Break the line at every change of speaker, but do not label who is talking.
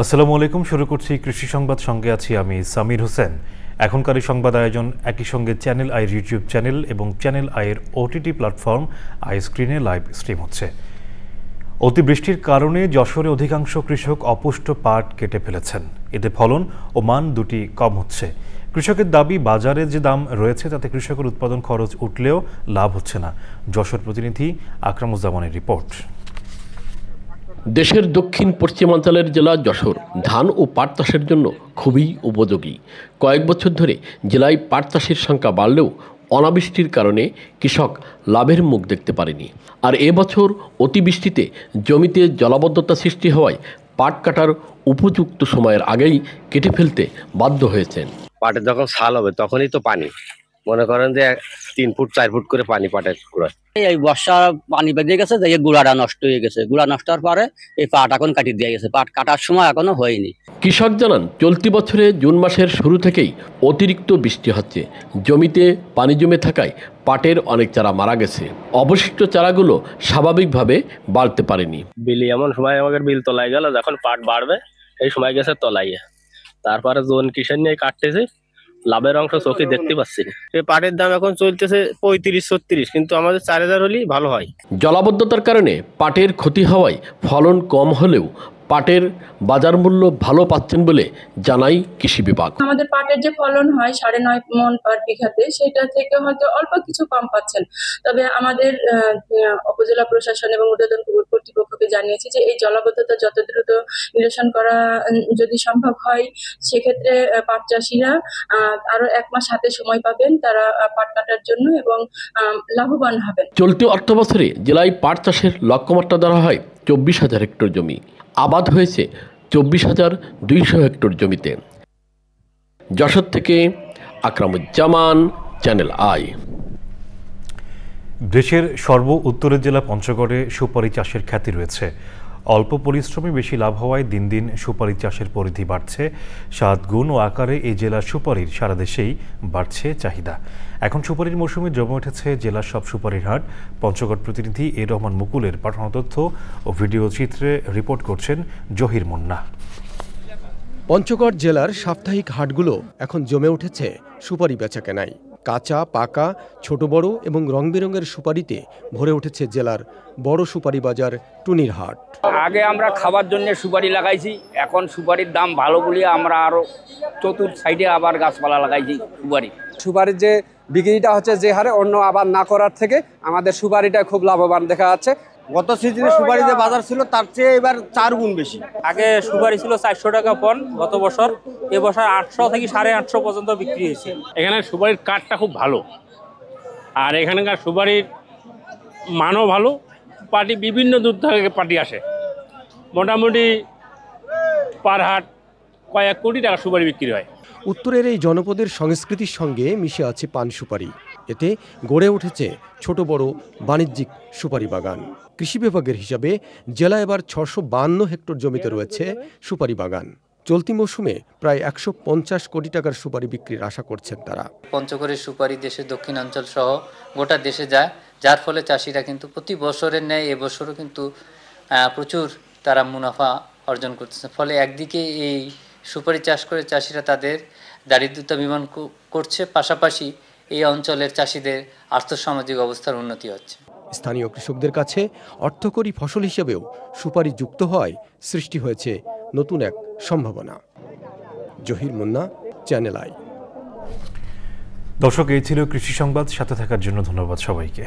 আসসালামু আলাইকুম। শুরু করছি কৃষি সংবাদ, সঙ্গে আছি আমি সামির হোসেন। এখনকার এই সংবাদ আয়োজন একই সঙ্গে চ্যানেল আইয়ের ইউটিউব চ্যানেল এবং চ্যানেল আইয়ের ওটিটি প্ল্যাটফর্ম আই স্ক্রিনে লাইভ স্ট্রিম হচ্ছে। অতিবৃষ্টির কারণে যশোরে অধিকাংশ কৃষক অপুষ্ট পাট কেটে ফেলেছেন। এতে ফলন ও মান দুটি কম হচ্ছে। কৃষকের দাবি, বাজারে যে দাম রয়েছে তাতে কৃষকের উৎপাদন খরচ উঠলেও লাভ হচ্ছে না। যশোর প্রতিনিধি আকরামুজ্জামানের রিপোর্ট।
দেশের দক্ষিণ পশ্চিমাঞ্চলের জেলা যশোর ধান ও পাট চাষের জন্য খুবই উপযোগী। কয়েক বছর ধরে জেলায় পাট চাষের সংখ্যা বাড়লেও অনাবৃষ্টির কারণে কৃষক লাভের মুখ দেখতে পারেনি। আর এবছর অতিবৃষ্টিতে জমিতে জলাবদ্ধতা সৃষ্টি হওয়ায় পাট কাটার উপযুক্ত সময়ের আগেই কেটে ফেলতে বাধ্য হয়েছেন।
পাটে যখন ছাল হবে তখনই তো পানি, মনে করেন যে 3 ফুট 4 ফুট করে পানি পাটের গোড়ায়। এই বর্ষা পানি বেঁধে গেছে, যে গুড়াটা নষ্ট হয়ে গেছে। গুড়া নষ্ট হওয়ার পরে এই পাট এখন কাটি দিয়ে গেছে। পাট কাটার সময় এখনো হয়নি।
কৃষক জানান, চলতি বছরে জুন মাসের শুরু থেকেই অতিরিক্ত বৃষ্টি হচ্ছে। জমিতে পানি জমে থাকায় পাটের অনেক চারা মারা গেছে। অবশিষ্ট চারাগুলো স্বাভাবিকভাবে বাড়তে পারেনি।
বিলি এমন সময় আমাদের বিল তলায় গেল, যখন পাট বাড়বে এই সময় গেছে তলাইয়ে। তারপরে জোন কিষান নিয়ে কাটতেছে, লাভের অংশ চোখে দেখতে পাচ্ছি। এই পাটের দাম এখন চলতেছে 35-36, কিন্তু আমাদের 4000 হলেই ভালো হয়।
জলাবদ্ধতার কারণে পাটের ক্ষতি হওয়ায় ফলন কম হলেও পাটের বাজার মূল্য ভালো পাচ্ছেন বলে জানাই কৃষি বিভাগ।
আমাদের পাটের যে ফলন হয় 9.5 মণ পার বিঘাতে, সেটা থেকে হয়তো অল্প কিছু কম পাচ্ছেন। তবে আমাদের উপজেলা প্রশাসন এবং ঊর্ধ্বতন কর্তৃপক্ষকে জানিয়েছি যে এই জলাবদ্ধতা যত দ্রুত নিরসন করা যদি সম্ভব হয়, সেক্ষেত্রে পাট চাষিরা আরো 1 মাস হাতে সময় পাবেন তারা পাট কাটার জন্য এবং লাভবান হবেন।
চলতি অর্থ বছরে জেলায় পাট চাষের লক্ষ্যমাত্রা ধরা হয় 24,000 হেক্টর জমি। আবাদ হয়েছে 24,200 হেক্টর জমিতে। যশোর থেকে আকরামুজ্জামান, চ্যানেল আই।
দেশের সর্ব উত্তরের জেলা পঞ্চগড়ে সুপারি চাষের খ্যাতি রয়েছে। অল্প পরিশ্রমে বেশি লাভ হওয়ায় দিন দিন সুপারি চাষের পরিধি বাড়ছে। স্বাদ, গুণ ও আকারে এই জেলার সুপারির সারা দেশেই বাড়ছে চাহিদা। এখন সুপারির মৌসুমে জমে উঠেছে জেলার সব সুপারির হাট। পঞ্চগড় প্রতিনিধি এ রহমান মুকুলের পাঠানো তথ্য ও ভিডিও চিত্রে রিপোর্ট করছেন জহির মুন্না।
পঞ্চগড় জেলার সাপ্তাহিক হাটগুলো এখন জমে উঠেছে সুপারি বেচাকেনায়। কাঁচা, পাকা, ছোট বড় এবং রং বেরঙের সুপারিতে ভরে উঠেছে জেলার বড় সুপারি বাজার টুনির হাট।
আগে আমরা খাবার জন্য সুপারি লাগাইছি, এখন সুপারির দাম ভালো বলে আমরা আরো চতুর্থ সাইডে আবার গাছপালা লাগাইছি।
সুপারির যে বিক্রিটা হচ্ছে যে হারে, অন্য আবার না করার থেকে আমাদের সুপারিটা খুব লাভবান দেখা যাচ্ছে।
গত সিজনে সুপারি যে বাজার ছিল তার চেয়ে এবার 4 গুণ বেশি।
আগে সুপারি ছিল 400 টাকা পণ গত বছর, এবছর 800 থেকে 850 পর্যন্ত বিক্রি হয়েছে।
এখানে সুপারির কাঠটা খুব ভালো, আর এখানকার সুপারির মানও ভালো। পার্টি বিভিন্ন দূর থেকে পার্টি আসে। মোটামুটি পার হাট কয়েক কোটি টাকা সুপারি বিক্রি হয়।
উত্তরের এই জনপদের সংস্কৃতির সঙ্গে মিশে আছে পান সুপারি। এতে গড়ে উঠেছে ছোট বড় বাণিজ্যিক সুপারি বাগান। কৃষি বিভাগের হিসাবে জেলায় এবার 652 হেক্টর জমিতে রয়েছে সুপারি বাগান। চলতি মৌসুমে প্রায় 150 কোটি টাকার সুপারি বিক্রির আশা করছেন তারা।
পঞ্চগড়ের সুপারি দেশের দক্ষিণাঞ্চল সহ গোটা দেশে যায়, যার ফলে চাষিরা কিন্তু প্রতি বছরের ন্যায় এবছরও কিন্তু প্রচুর তারা মুনাফা অর্জন করতেছে। ফলে একদিকে এই সুপারি চাষ করে চাষিরা তাদের দারিদ্রতা বিমান করছে, পাশাপাশি এই অঞ্চলের চাষিদের আর্থসামাজিক অবস্থার উন্নতি হচ্ছে।
স্থানীয় কৃষকদের কাছে অর্থকরী ফসল হিসেবেও সুপারি যুক্ত হওয়ায় সৃষ্টি হয়েছে নতুন এক সম্ভাবনা। Zahir Munna, channel I.
দর্শক, এই ছিল কৃষি সংবাদ। সাথে থাকার জন্য ধন্যবাদ সবাইকে।